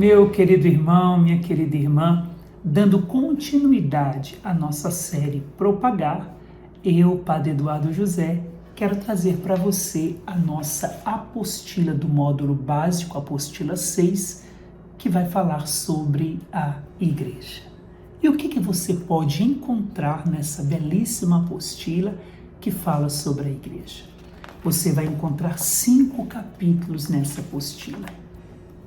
Meu querido irmão, minha querida irmã, dando continuidade à nossa série Propagar, eu, Padre Eduardo José, quero trazer para você a nossa apostila do módulo básico, apostila 6, que vai falar sobre a igreja. E o que você pode encontrar nessa belíssima apostila que fala sobre a igreja? Você vai encontrar 5 capítulos nessa apostila.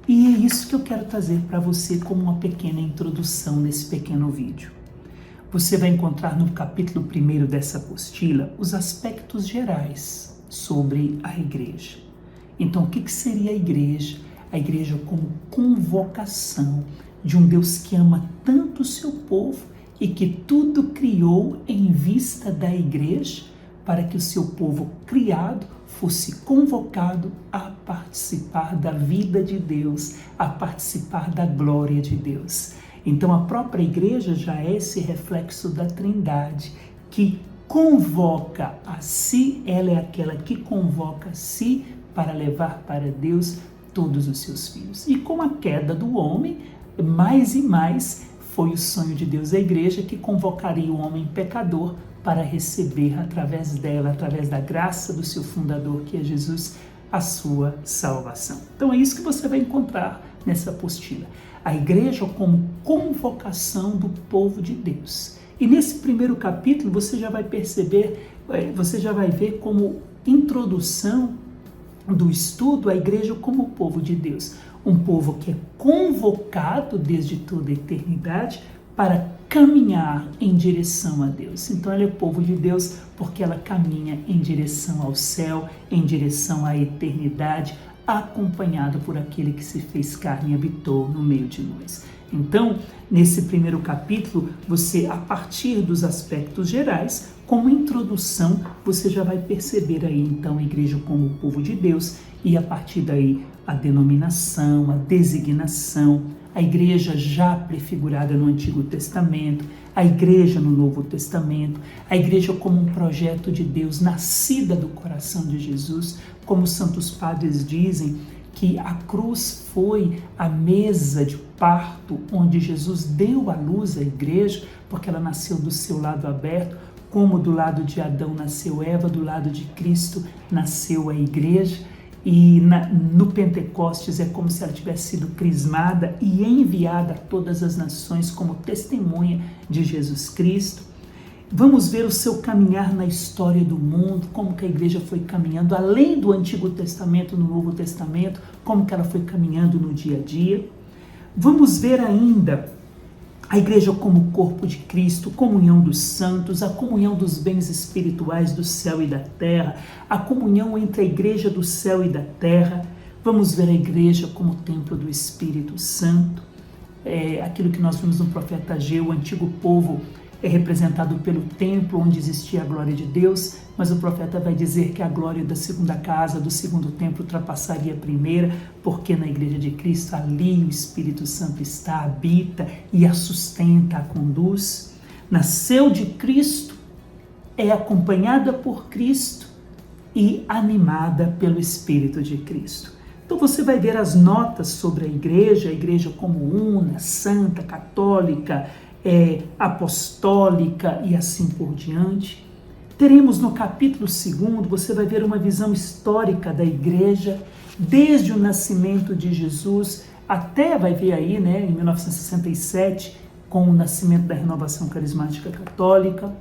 E é isso que eu quero trazer para você como uma pequena introdução nesse pequeno vídeo. Você vai encontrar no capítulo 1 dessa apostila os aspectos gerais sobre a igreja. Então, o que seria a igreja? A igreja como convocação de um Deus que ama tanto o seu povo e que tudo criou em vista da igreja para que o seu povo criado fosse convocado a participar da vida de Deus, a participar da glória de Deus. Então a própria igreja já é esse reflexo da Trindade, que convoca a si, ela é aquela que convoca a si para levar para Deus todos os seus filhos. E com a queda do homem, mais e mais foi o sonho de Deus a igreja que convocaria o homem pecador para receber através dela, através da graça do seu fundador, que é Jesus, a sua salvação. Então é isso que você vai encontrar nessa apostila. A igreja como convocação do povo de Deus. E nesse primeiro capítulo você já vai perceber, você já vai ver como introdução do estudo a igreja como povo de Deus. Um povo que é convocado desde toda a eternidade para caminhar em direção a Deus. Então ela é povo de Deus porque ela caminha em direção ao céu, em direção à eternidade, acompanhado por aquele que se fez carne e habitou no meio de nós. Então, nesse primeiro capítulo, você, a partir dos aspectos gerais, como introdução, você já vai perceber aí, então, a igreja como o povo de Deus e, a partir daí, a denominação, a designação, a igreja já prefigurada no Antigo Testamento, a igreja no Novo Testamento, a igreja como um projeto de Deus nascida do coração de Jesus, como os santos padres dizem, que a cruz foi a mesa de parto onde Jesus deu à luz a igreja, porque ela nasceu do seu lado aberto, como do lado de Adão nasceu Eva, do lado de Cristo nasceu a igreja. E no Pentecostes é como se ela tivesse sido crismada e enviada a todas as nações como testemunha de Jesus Cristo. Vamos ver o seu caminhar na história do mundo, como que a igreja foi caminhando, além do Antigo Testamento, no Novo Testamento, como que ela foi caminhando no dia a dia. Vamos ver ainda a igreja como corpo de Cristo, comunhão dos santos, a comunhão dos bens espirituais do céu e da terra, a comunhão entre a igreja do céu e da terra. Vamos ver a igreja como templo do Espírito Santo. Aquilo que nós vimos no profeta Ageu, o antigo povo é representado pelo templo onde existia a glória de Deus, mas o profeta vai dizer que a glória da segunda casa, do segundo templo, ultrapassaria a primeira, porque na igreja de Cristo ali o Espírito Santo está, habita e a sustenta, a conduz. Nasceu de Cristo, é acompanhada por Cristo e animada pelo Espírito de Cristo. Então você vai ver as notas sobre a igreja como una, santa, católica, apostólica e assim por diante. Teremos no capítulo 2, você vai ver uma visão histórica da igreja, desde o nascimento de Jesus até, vai ver aí, em 1967, com o nascimento da renovação carismática católica.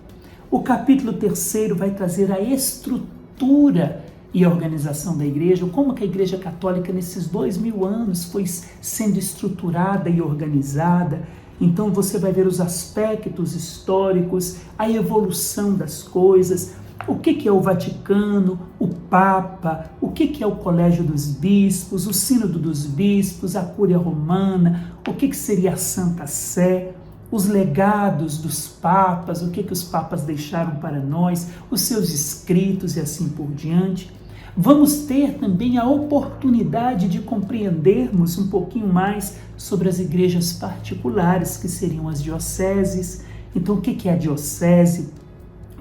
O capítulo 3 vai trazer a estrutura e a organização da igreja, como que a igreja católica nesses 2000 anos foi sendo estruturada e organizada. Então você vai ver os aspectos históricos, a evolução das coisas, o que é o Vaticano, o Papa, o que é o Colégio dos Bispos, o Sínodo dos Bispos, a Cúria Romana, o que seria a Santa Sé, os legados dos papas, o que os papas deixaram para nós, os seus escritos e assim por diante. Vamos ter também a oportunidade de compreendermos um pouquinho mais sobre as igrejas particulares, que seriam as dioceses. Então, o que é a diocese?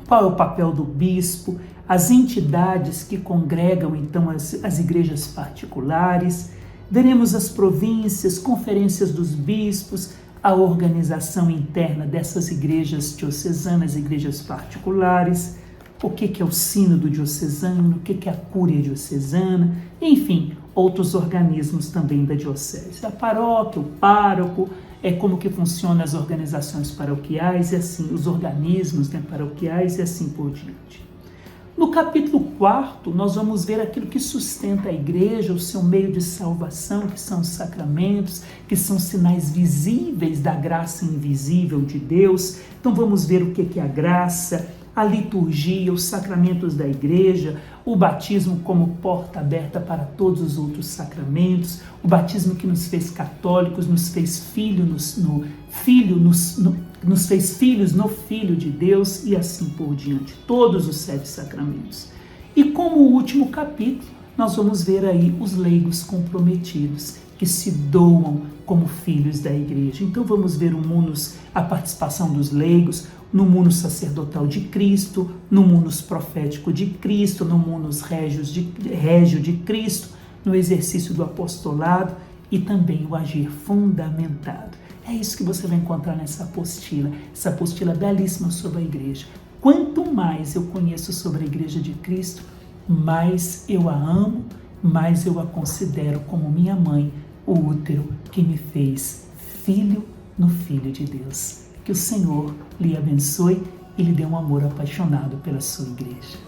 Qual é o papel do bispo? As entidades que congregam, então, as igrejas particulares. Veremos as províncias, conferências dos bispos, a organização interna dessas igrejas diocesanas, igrejas particulares, o que é o sínodo diocesano, o que é a cúria diocesana, enfim, outros organismos também da diocese. A paróquia, o pároco, como que funcionam as organizações paroquiais e assim, os organismos, né, paroquiais e assim por diante. No capítulo 4, nós vamos ver aquilo que sustenta a igreja, o seu meio de salvação, que são os sacramentos, que são sinais visíveis da graça invisível de Deus. Então vamos ver o que é a graça, a liturgia, os sacramentos da igreja, o batismo como porta aberta para todos os outros sacramentos, o batismo que nos fez católicos, nos fez filhos nos fez filhos no Filho de Deus e assim por diante, todos os 7 sacramentos. E como último capítulo, nós vamos ver aí os leigos comprometidos, que se doam como filhos da igreja. Então vamos ver a participação dos leigos no munus sacerdotal de Cristo, no munus profético de Cristo, no munus régio de Cristo, no exercício do apostolado e também o agir fundamentado. É isso que você vai encontrar nessa apostila, essa apostila belíssima sobre a igreja. Quanto mais eu conheço sobre a igreja de Cristo, mais eu a amo, mais eu a considero como minha mãe, o útero que me fez filho no Filho de Deus. Que o Senhor lhe abençoe e lhe dê um amor apaixonado pela sua igreja.